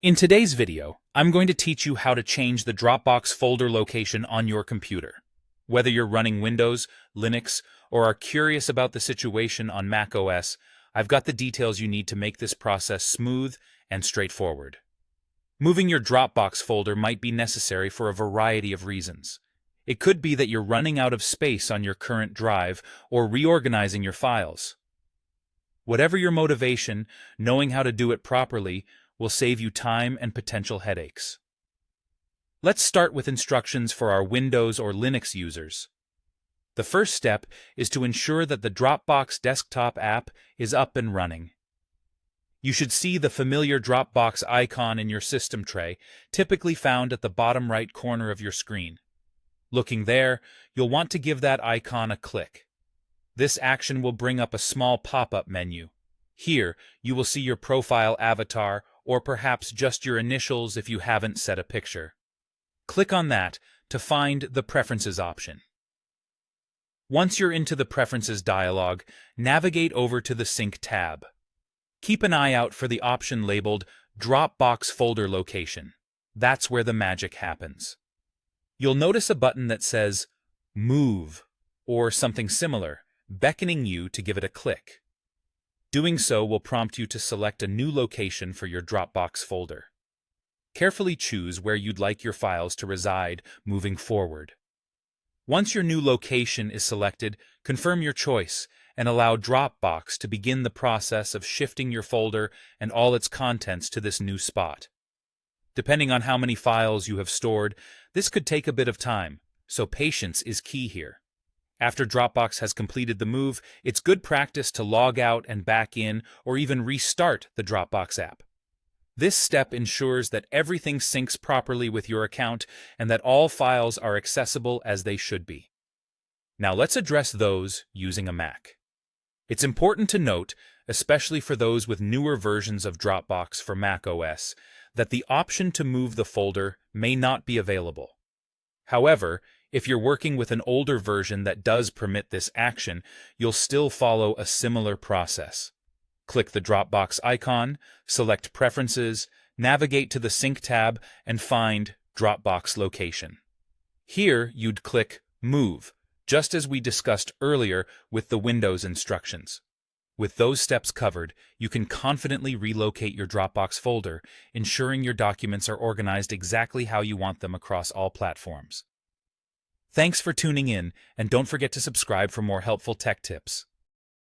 In today's video, I'm going to teach you how to change the Dropbox folder location on your computer. Whether you're running Windows, Linux, or are curious about the situation on Mac OS, I've got the details you need to make this process smooth and straightforward. Moving your Dropbox folder might be necessary for a variety of reasons. It could be that you're running out of space on your current drive or reorganizing your files. Whatever your motivation, knowing how to do it properly will save you time and potential headaches. Let's start with instructions for our Windows or Linux users. The first step is to ensure that the Dropbox desktop app is up and running. You should see the familiar Dropbox icon in your system tray, typically found at the bottom right corner of your screen. Looking there, you'll want to give that icon a click. This action will bring up a small pop-up menu. Here, you will see your profile avatar, or perhaps just your initials if you haven't set a picture. Click on that to find the Preferences option. Once you're into the Preferences dialog, navigate over to the Sync tab. Keep an eye out for the option labeled Dropbox Folder Location. That's where the magic happens. You'll notice a button that says Move, or something similar, beckoning you to give it a click. Doing so will prompt you to select a new location for your Dropbox folder. Carefully choose where you'd like your files to reside moving forward. Once your new location is selected, confirm your choice and allow Dropbox to begin the process of shifting your folder and all its contents to this new spot. Depending on how many files you have stored, this could take a bit of time, so patience is key here. After Dropbox has completed the move, it's good practice to log out and back in or even restart the Dropbox app. This step ensures that everything syncs properly with your account and that all files are accessible as they should be. Now let's address those using a Mac. It's important to note, especially for those with newer versions of Dropbox for Mac OS, that the option to move the folder may not be available. However, if you're working with an older version that does permit this action, you'll still follow a similar process. Click the Dropbox icon, select Preferences, navigate to the Sync tab, and find Dropbox Location. Here, you'd click Move, just as we discussed earlier with the Windows instructions. With those steps covered, you can confidently relocate your Dropbox folder, ensuring your documents are organized exactly how you want them across all platforms. Thanks for tuning in, and don't forget to subscribe for more helpful tech tips.